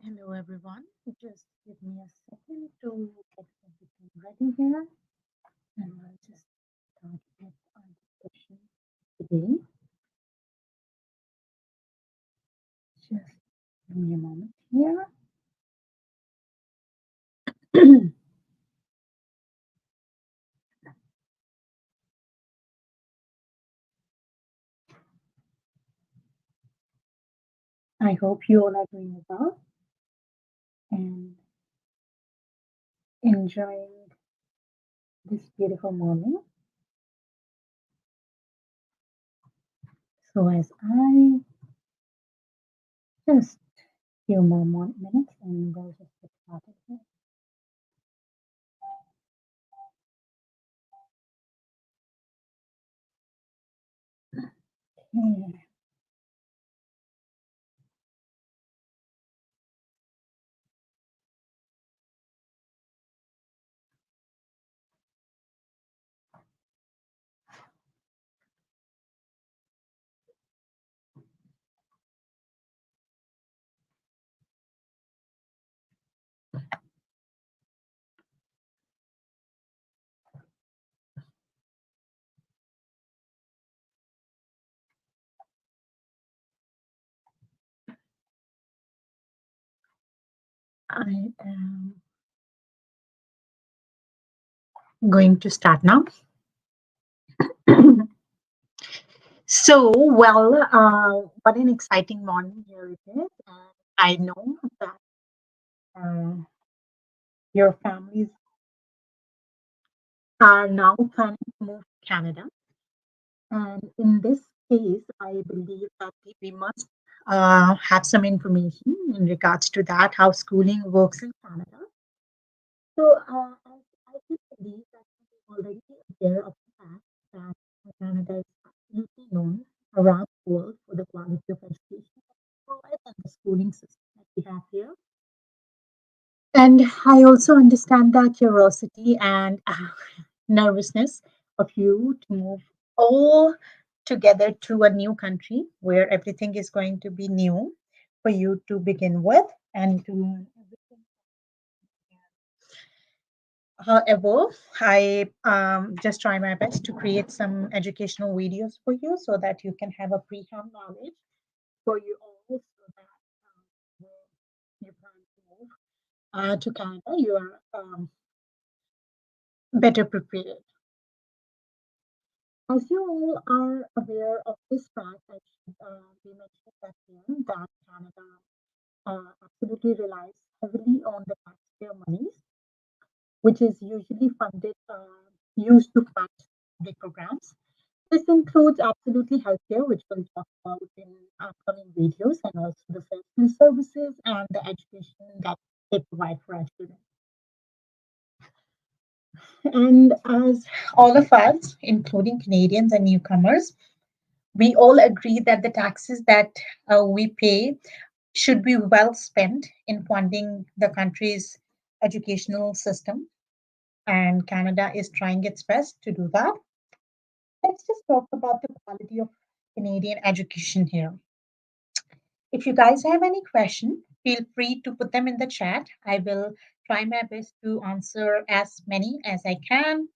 Hello, everyone. Just give me a second to get everything ready here, and I'll just start with our discussion today. Just give me a moment here. I hope you all are doing well and enjoying this beautiful morning. So, as I just few more minutes, and we'll just get started here. Okay. I am going to start now. What an exciting morning here it is. And I know that uh, your families are now planning to move to Canada. And in this case, I believe that we must have some information in regards to that, how schooling works in Canada. I can believe that we're already aware of the fact that Canada is absolutely known around the world for the quality of education that it provides and the schooling system that we have here. And I also understand that curiosity and nervousness of you to move all together to a new country where everything is going to be new for you to begin with and to learn everything. However, I just try my best to create some educational videos for you so that you can have a pre-hand knowledge for you all so that when you plan to move to Canada, you are better prepared. As you all are aware of this fact, I should be mentioning that here that Canada absolutely relies heavily on the taxpayer monies, which is usually used to fund public programs. This includes absolutely healthcare, which we'll talk about in upcoming videos, and also the social services and the education that they provide for our students. And as all of us, including Canadians and newcomers, we all agree that the taxes that we pay should be well spent in funding the country's educational system. And Canada is trying its best to do that. Let's just talk about the quality of Canadian education here. If you guys have any question, feel free to put them in the chat. I will try my best to answer as many as I can.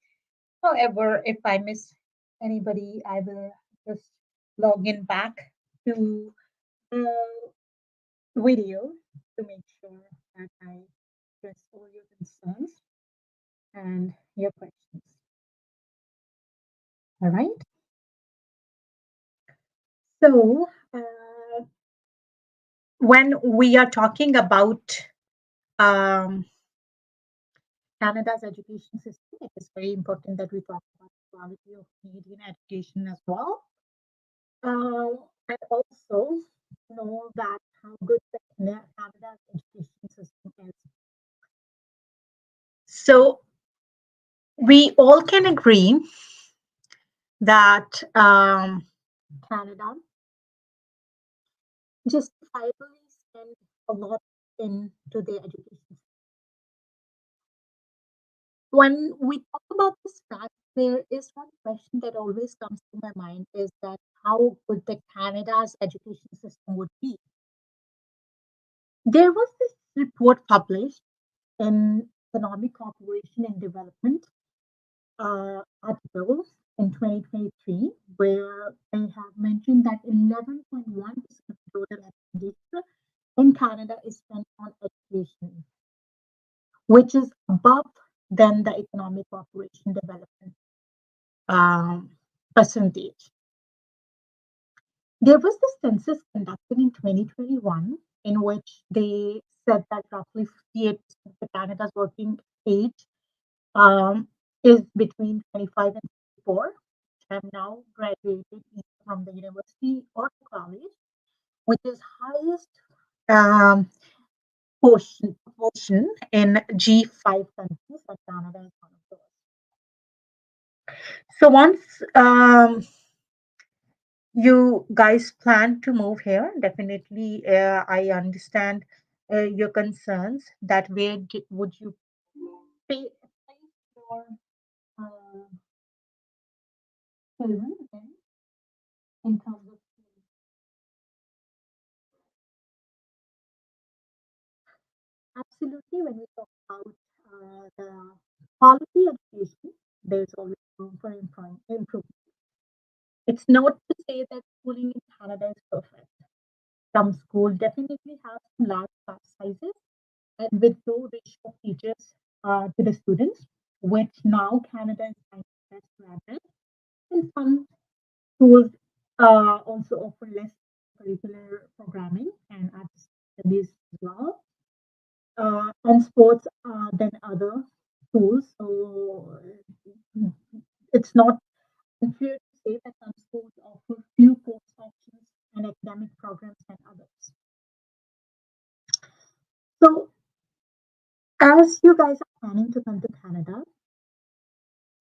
However, if I miss anybody, I will just log in back to the video to make sure that I address all your concerns and your questions. All right. So, when we are talking about um, Canada's education system, it is very important that we talk about the quality of Canadian education as well. And also know that how good the Canada's education system is. So we all can agree that Canada justifiably spend a lot into their education. When we talk about this fact, there is one question that always comes to my mind is that how good the Canada's education system would be. There was this report published in Economic Cooperation and Development articles in 2023, where they have mentioned that 11.1% of total expenditure in Canada is spent on education, which is above than the economic cooperation development um, percentage. There was this census conducted in 2021 in which they said that roughly 58% of Canada's working age um, is between 25 and 64, which have now graduated either from the university or college, which is highest um, portion in G5 countries, and Canada is one of those. So once you guys plan to move here, definitely I understand your concerns that would you pay for uh, children then in terms of absolutely when we talk about the quality education, there's always room for improvement. It's not to say that schooling in Canada is perfect. Some schools definitely have large class sizes and with low ratio of teachers to the students, which now Canada is trying to best to address. And some schools also offer less curricular programming and arts studies as well, and sports than other schools. So it's not unfair to say that some schools offer few course options and academic programs than others. So as you guys are planning to come to Canada,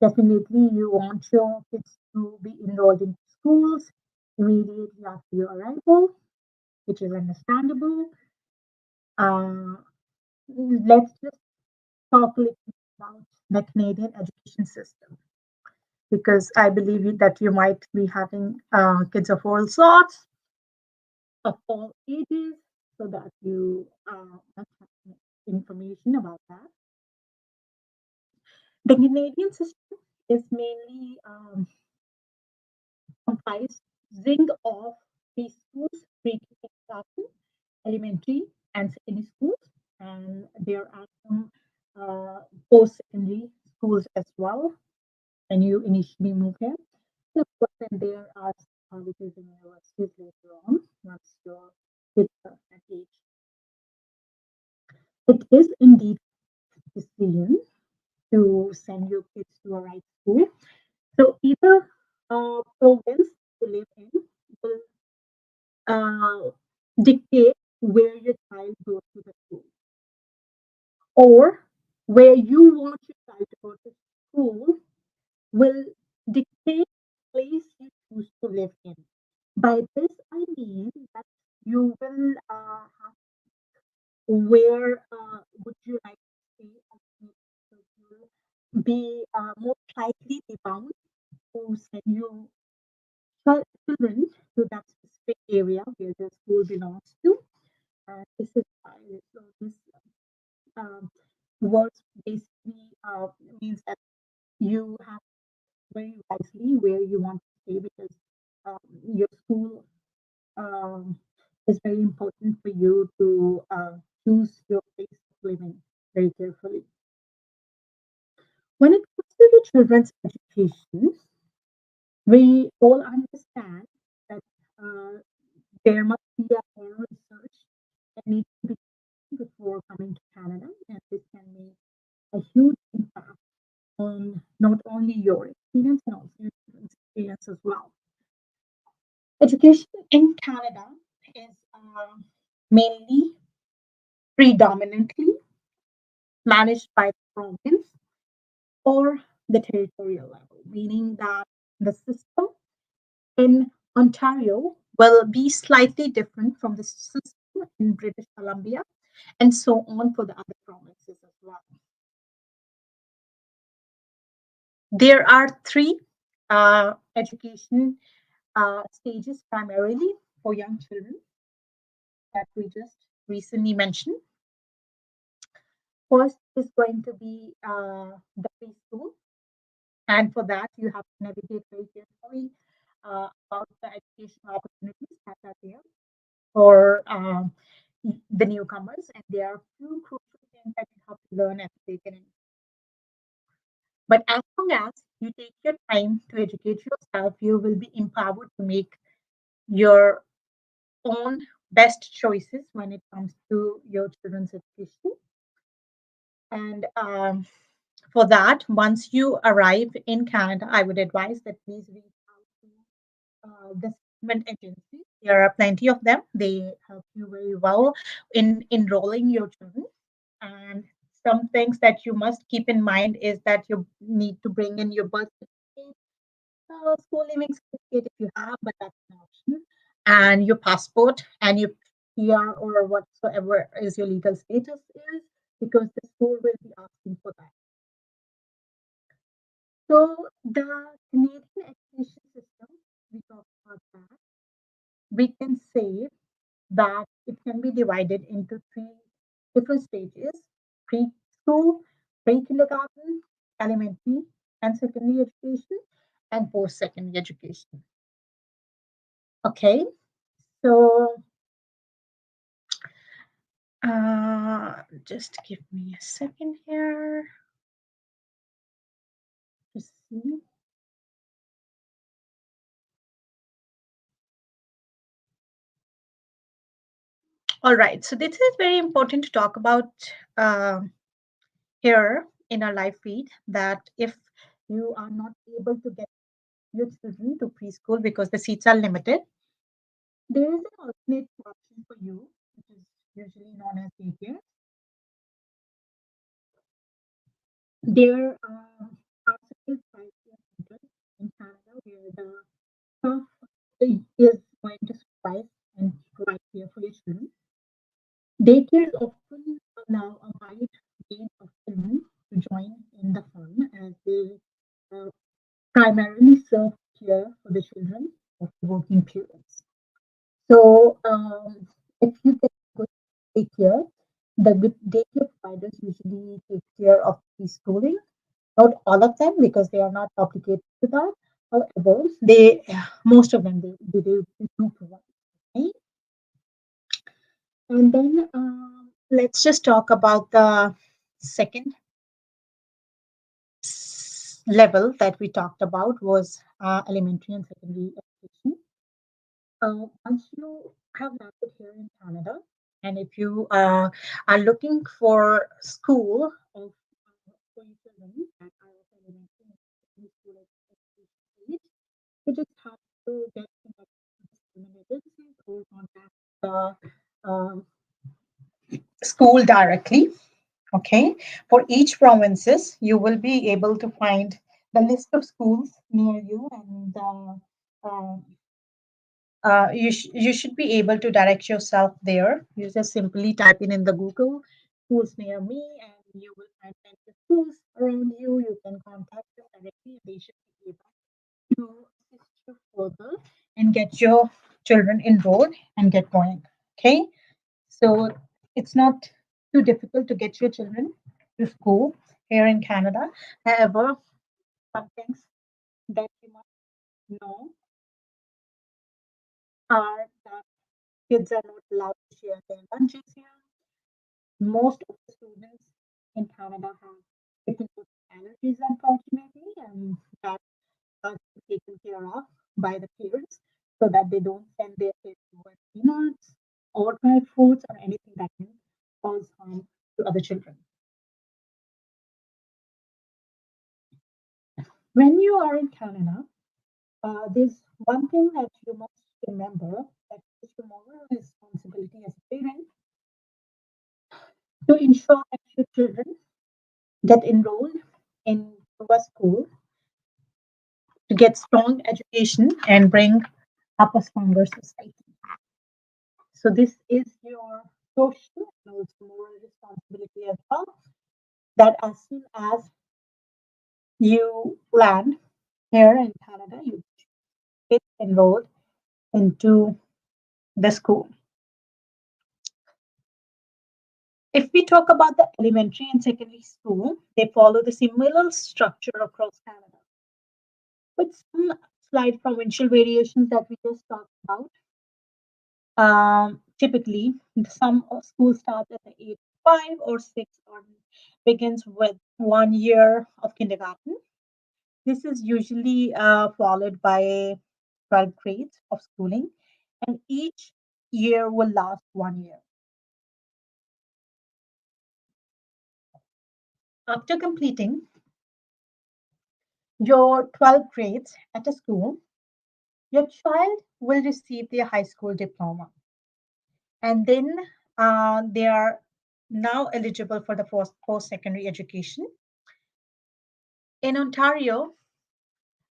definitely you want your kids to be enrolled in schools immediately after your arrival, which is understandable. Uh, let's just talk a little bit about the Canadian education system because I believe that you might be having kids of all sorts, of all ages, so that you must have information about that. The Canadian system is mainly comprising of preschools, pre-kindergarten, elementary, and secondary schools, and there are some post-secondary schools as well when you initially move here. And of course, then there are colleges and universities later on once your kids are at age. It is indeed a decision to send your kids to a right school. So either province you live in will uh, dictate where your child goes to the school, or where you want your child to go to school will dictate the place you choose to live in. By this, I mean that you will have where would you like to stay and will be most likely be bound to send your children to that specific area where the school belongs to. This is why. So this um, words basically means that you have very wisely where you want to stay because your school um, is very important for you to choose your place of living very carefully. When it comes to the children's education, we all understand that uh, there must be a thorough research that needs to be done before coming to Canada, and this can make a huge impact on not only your experience and also your children's experience as well. Education in Canada is mainly predominantly managed by the province or the territorial level, meaning that the system in Ontario will be slightly different from the system in British Columbia, and so on for the other provinces as well. There are three education stages primarily for young children that we just recently mentioned. First is going to be the preschool, and for that, you have to navigate very carefully about the educational opportunities that are there for the newcomers. And there are few crucial things that you have to learn and take in. But as long as you take your time to educate yourself, you will be empowered to make your own best choices when it comes to your children's education. And for that, once you arrive in Canada, I would advise that please reach out to the settlement agencies. There are plenty of them. They help you very well in enrolling your children. And some things that you must keep in mind is that you need to bring in your birth certificate, school living certificate if you have, but that's an option, and your passport and your PR or whatsoever is your legal status is, because the school will be asking for that. So the Canadian education system, we talk about that. We can say that it can be divided into three different stages: preschool, pre kindergarten, elementary and secondary education, and post secondary education. Okay, so just give me a second here to see. All right, so this is very important to talk about uh, here in our live feed, that if you are not able to get your children to preschool because the seats are limited, there is an alternate option for you, which is usually known as daycare. There are several childcare centers in Canada where the staff is going to supervise and provide care for your children. Daycares often allow a wide range of children to join in the fun, as they uh, primarily serve care for the children of the working parents. So, if you get good daycare, the good daycare providers usually take care of preschooling. Not all of them, because they are not obligated to that. However, they most of them they do provide. Okay? And then let's just talk about the second level that we talked about was elementary and secondary education. Once you have landed here in Canada, and if you are looking for school for your children that are of elementary and secondary school education age, you just have to get connected with the government agencies or contact the school directly. Okay, for each provinces, you will be able to find the list of schools near you, and you should be able to direct yourself there. You just simply type in the Google schools near me, and you will find plenty of schools around you. You can contact them directly. They should be able to assist you further and get your children enrolled and get going. Okay, so it's not too difficult to get your children to school here in Canada. However, some things that you must know are that kids are not allowed to share their lunches here. Most of the students in Canada have different allergies, unfortunately, and that are taken care of by the parents so that they don't send their kids over peanuts or dried fruits or anything that can cause harm to other children. When you are in Canada, there's one thing that you must remember, that is your moral responsibility as a parent, to ensure that your children get enrolled in a school to get strong education and bring up a stronger society. So this is your social and also moral responsibility as well. That as soon as you land here in Canada, you get enrolled into the school. If we talk about the elementary and secondary school, they follow the similar structure across Canada, with some slight provincial variations that we just talked about. Typically, some schools start at the age of 5 or 6 or begins with 1 year of kindergarten. This is usually followed by 12 grades of schooling, and each year will last 1 year. After completing your 12 grades at a school, your child will receive their high school diploma, and then they are now eligible for the post secondary education. In Ontario,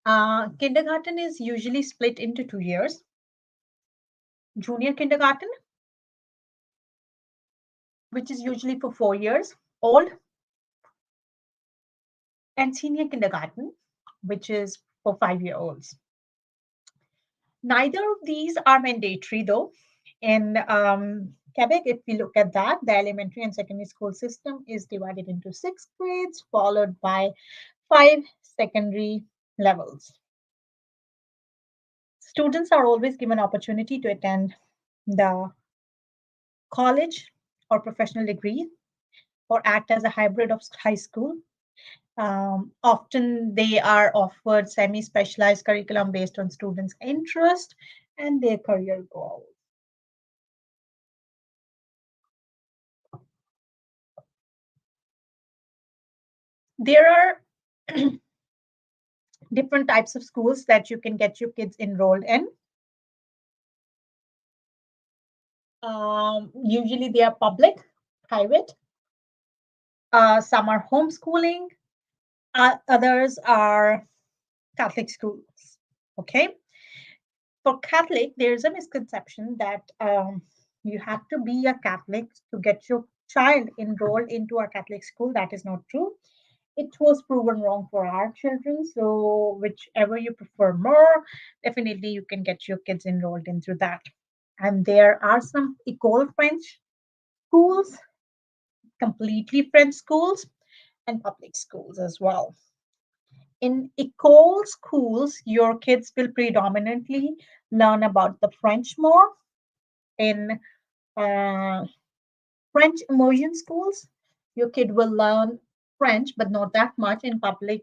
kindergarten is usually split into 2 years: junior kindergarten, which is usually for 4 years old, and senior kindergarten, which is for 5-year-olds. Neither of these are mandatory, though. In Quebec, if we look at that, the elementary and secondary school system is divided into 6 grades, followed by 5 secondary levels. Students are always given opportunity to attend the college or professional degree or act as a hybrid of high school. Often they are offered semi-specialized curriculum based on students' interest and their career goals. There are different types of schools that you can get your kids enrolled in. Usually they are public, private. Some are homeschooling. Others are Catholic schools. Okay. For Catholic, there's a misconception that you have to be a Catholic to get your child enrolled into a Catholic school. That is not true. It was proven wrong for our children. So, whichever you prefer more, definitely you can get your kids enrolled into that. And there are some Ecole French schools, completely French schools, and public schools as well. In Ecole schools, your kids will predominantly learn about the French more. In uh, French immersion schools, your kid will learn French, but not that much. In public,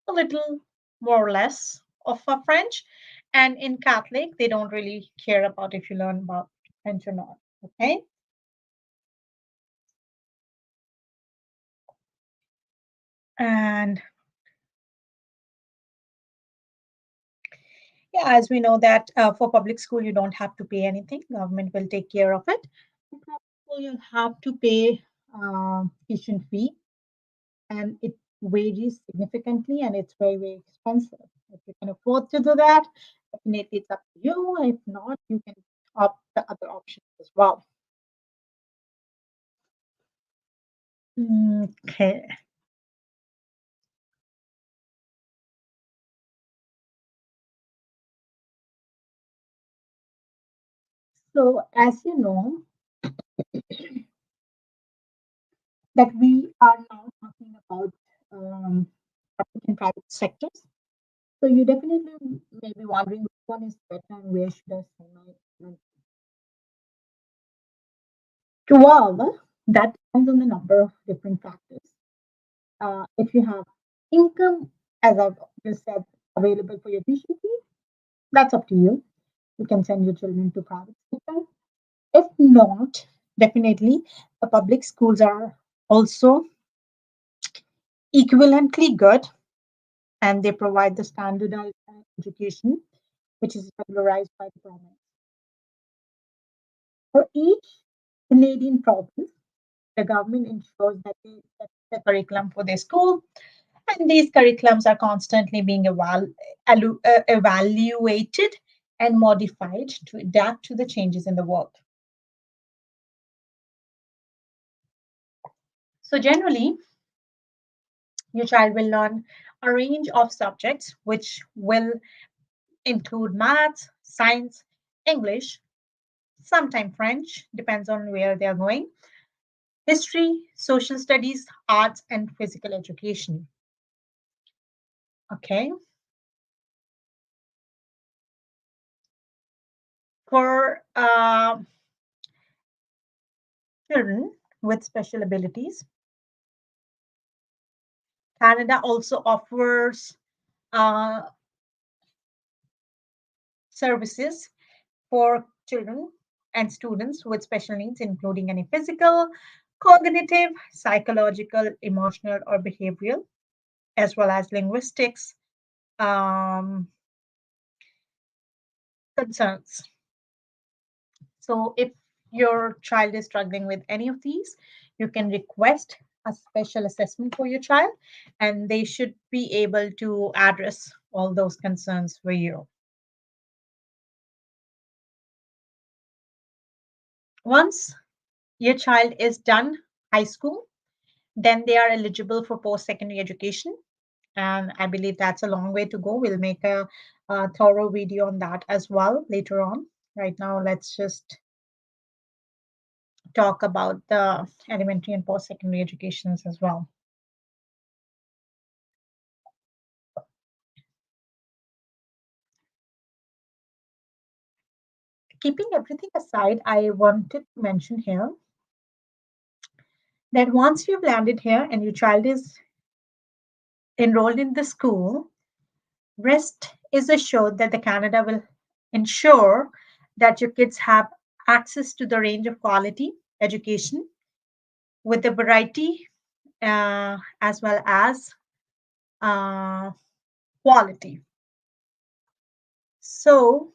a little more or less of a French. And in Catholic, they don't really care about if you learn about French or not. Okay. And yeah, as we know that for public school, you don't have to pay anything. Government will take care of it. In private school, you have to pay tuition fee, and it varies significantly, and it's very, very expensive. If you can afford to do that, definitely it's up to you. If not, you can opt the other options as well. Okay. So as you know, that we are now talking about public and private sectors. So you definitely may be wondering which one is better and where should I send my money. Well, that depends on the number of different factors. If you have income, as I've just said, available for your tuition fee, that's up to you. You can send your children to private sector. If not, definitely the public schools are also equivalently good, and they provide the standardized education which is regularized by the government. For each Canadian province, the government ensures that they set the curriculum for their school, and these curriculums are constantly being evaluated and modified to adapt to the changes in the world. So, generally, your child will learn a range of subjects which will include maths, science, English, sometimes French, depends on where they're going, history, social studies, arts, and physical education. Okay. For children with special abilities, Canada also offers uh, services for children and students with special needs, including any physical, cognitive, psychological, emotional, or behavioral, as well as linguistics um, concerns. So, if your child is struggling with any of these, you can request a special assessment for your child, and they should be able to address all those concerns for you. Once your child is done high school, then they are eligible for post secondary education. And I believe that's a long way to go. We'll make a thorough video on that as well later on. Right now, let's just talk about the elementary and post secondary educations as well. Keeping everything aside, I wanted to mention here that once you've landed here and your child is enrolled in the school, rest is assured that the Canada will ensure that your kids have access to the range of quality education with the variety as well as uh, quality. So,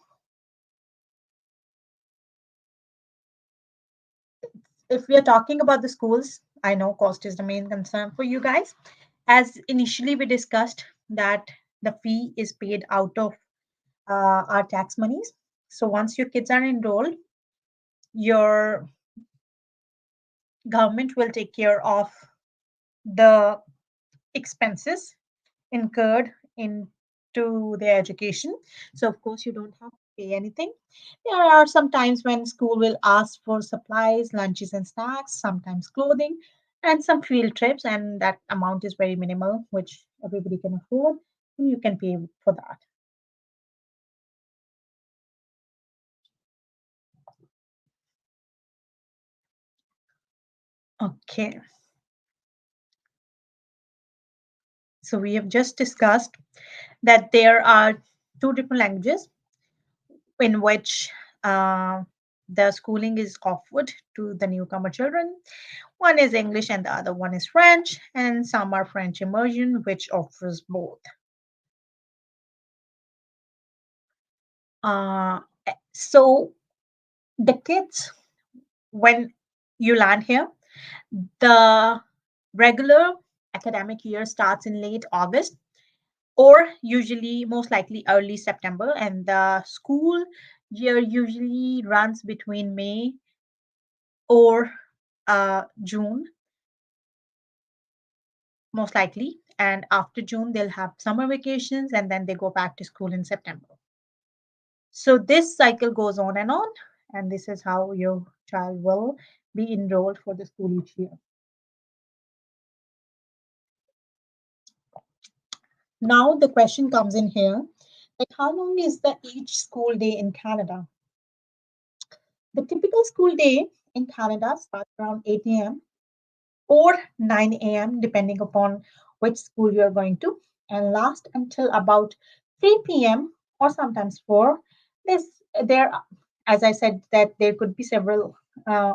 if we are talking about the schools, I know cost is the main concern for you guys. As initially we discussed, that the fee is paid out of our tax monies. So, once your kids are enrolled, your government will take care of the expenses incurred into their education. So, of course, you don't have to pay anything. There are some times when school will ask for supplies, lunches, and snacks, sometimes clothing, and some field trips, and that amount is very minimal, which everybody can afford, and you can pay for that. Okay, so we have just discussed that there are two different languages in which the schooling is offered to the newcomer children. One is English and the other one is French, and some are French immersion, which offers both. Uh, so the kids, when you land here, the regular academic year starts in late August or usually most likely early September, and the school year usually runs between May or June, most likely. And after June, they'll have summer vacations and then they go back to school in September. So this cycle goes on, and this is how your child will be enrolled for the school each year. Now the question comes in here, like how long is the each school day in Canada? The typical school day in Canada starts around 8 a.m. or 9 a.m., depending upon which school you're going to, and last until about 3 p.m. or sometimes 4. There, as I said, that there could be several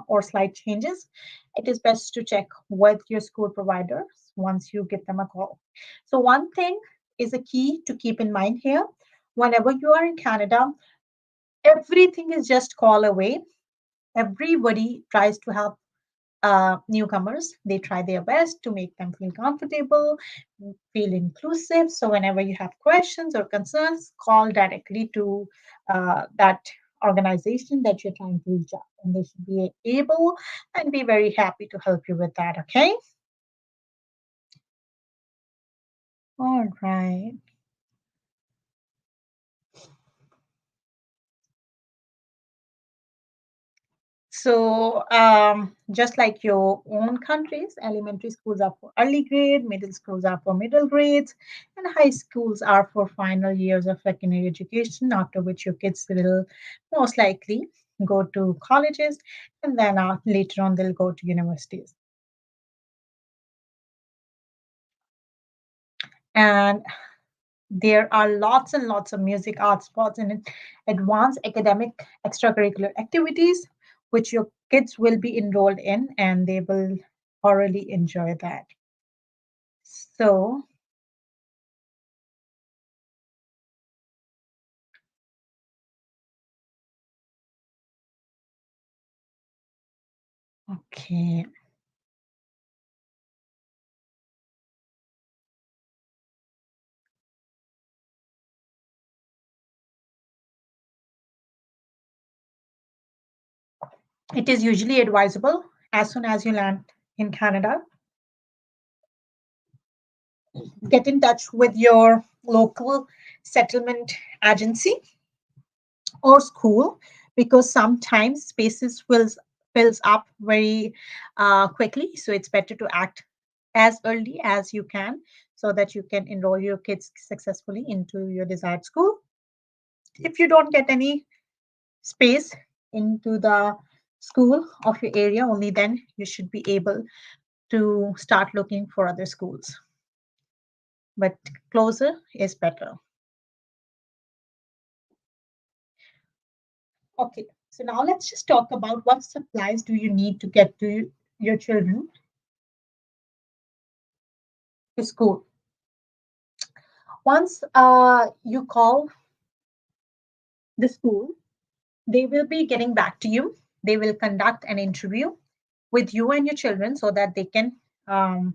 or slight changes. It is best to check with your school providers once you give them a call. So, one thing is a key to keep in mind here. Whenever you are in Canada, everything is just call away. Everybody tries to help newcomers. They try their best to make them feel comfortable, feel inclusive. So, whenever you have questions or concerns, call directly to that organization that you're trying to reach out, and they should be able and be very happy to help you with that. Okay. All right. So, just like your own countries, elementary schools are for early grade, middle schools are for middle grades, and high schools are for final years of secondary education, after which your kids will most likely go to colleges, and then later on they'll go to universities. And there are lots and lots of music, art, sports, and advanced academic extracurricular activities which your kids will be enrolled in, and they will thoroughly enjoy that. So, okay, it is usually advisable as soon as you land in Canada, get in touch with your local settlement agency or school, because sometimes spaces fills up very quickly, so it's better to act as early as you can so that you can enroll your kids successfully into your desired school. If you don't get any space into the school of your area, only then you should be able to start looking for other schools, but closer is better. Okay, so now let's just talk about what supplies do you need to get to your children to school. Once you call the school, they will be getting back to you. They will conduct an interview with you and your children so that they can um,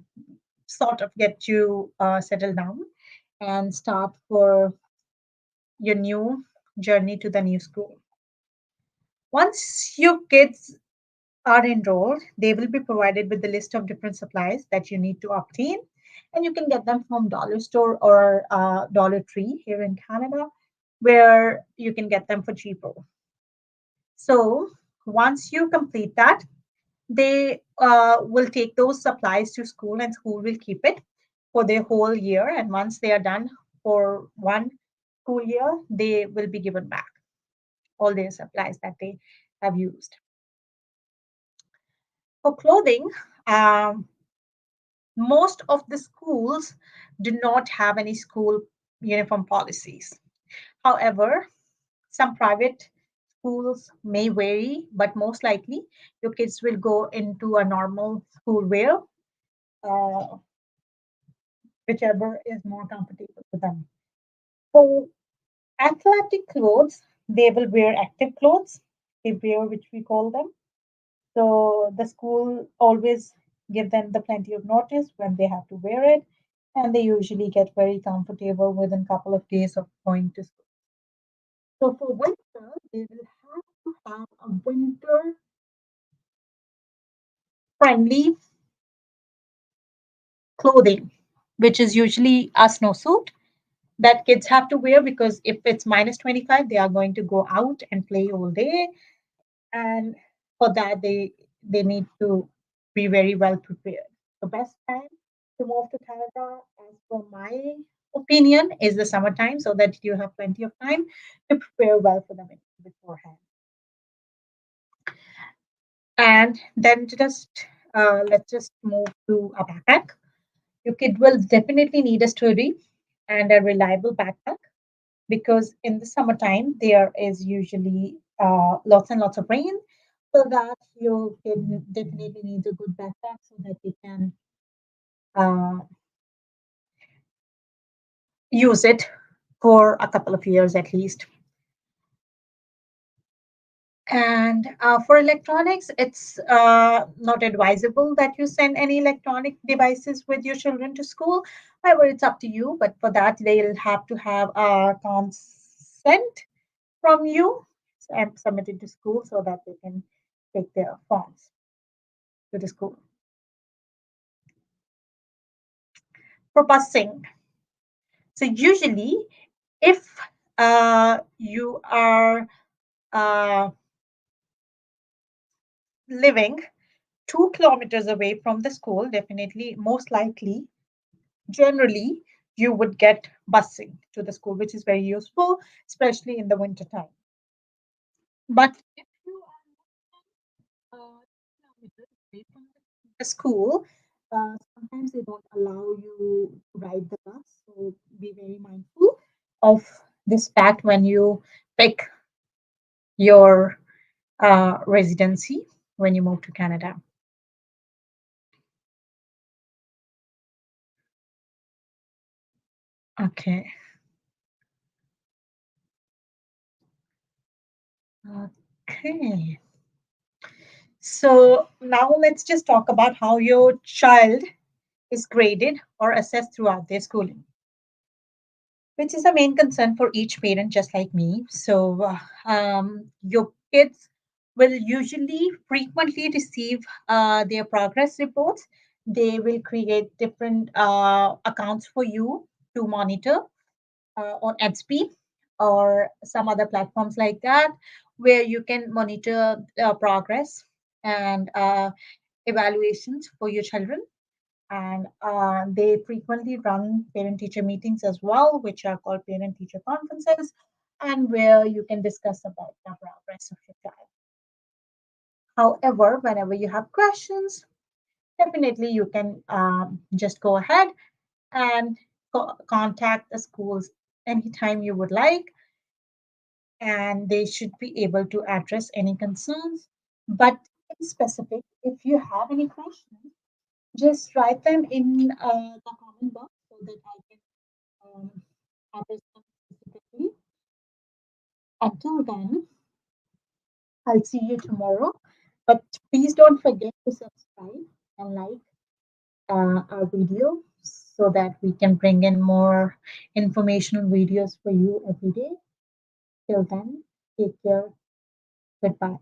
sort of get you settled down and start for your new journey to the new school. Once your kids are enrolled, they will be provided with the list of different supplies that you need to obtain. And you can get them from Dollar Store or Dollar Tree here in Canada, where you can get them for cheaper. So once you complete that, they will take those supplies to school, and school will keep it for their whole year. And once they are done for one school year, they will be given back all their supplies that they have used. For clothing, um, most of the schools do not have any school uniform policies. However, some private schools may vary, but most likely your kids will go into a normal school wear, uh, whichever is more comfortable for them. For athletic clothes, they will wear active clothes, they wear which we call them. So the school always give them the plenty of notice when they have to wear it, and they usually get very comfortable within a couple of days of going to school. So for winter, they will have to have a winter friendly clothing, which is usually a snowsuit that kids have to wear, because if it's minus 25, they are going to go out and play all day. And for that, they need to be very well prepared. The best time to move to Canada, as per my opinion, is the summertime, so that you have plenty of time to prepare well for the winter beforehand. And then just let's just move to a backpack. Your kid will definitely need a sturdy and a reliable backpack, because in the summertime there is usually lots and lots of rain, so that you can definitely need a good backpack so that they can uh, use it for a couple of years at least. And for electronics, it's not advisable that you send any electronic devices with your children to school. However, it's up to you, but for that, they'll have to have a consent from you and submit it to school so that they can take their phones to the school. For busing, so usually if you are uh, living 2 kilometers away from the school, definitely, most likely, generally, you would get busing to the school, which is very useful, especially in the winter time. But if you are 2 kilometers away from the school, sometimes they don't allow you to ride the bus. So be very mindful of this fact when you pick your residency when you move to Canada. Okay. Okay. So now let's just talk about how your child is graded or assessed throughout their schooling, which is a main concern for each parent, just like me. So, your kids will usually frequently receive their progress reports. They will create different accounts for you to monitor on EDSP or some other platforms like that, where you can monitor progress and evaluations for your children. And they frequently run parent teacher meetings as well, which are called parent teacher conferences, and where you can discuss about the progress of your child. However, whenever you have questions, definitely you can just go ahead and contact the schools anytime you would like, and they should be able to address any concerns. But in specific, if you have any questions, just write them in the comment box so that I can address them specifically. Until then, I'll see you tomorrow. But please don't forget to subscribe and like our video so that we can bring in more informational videos for you every day. Till then, take care. Goodbye.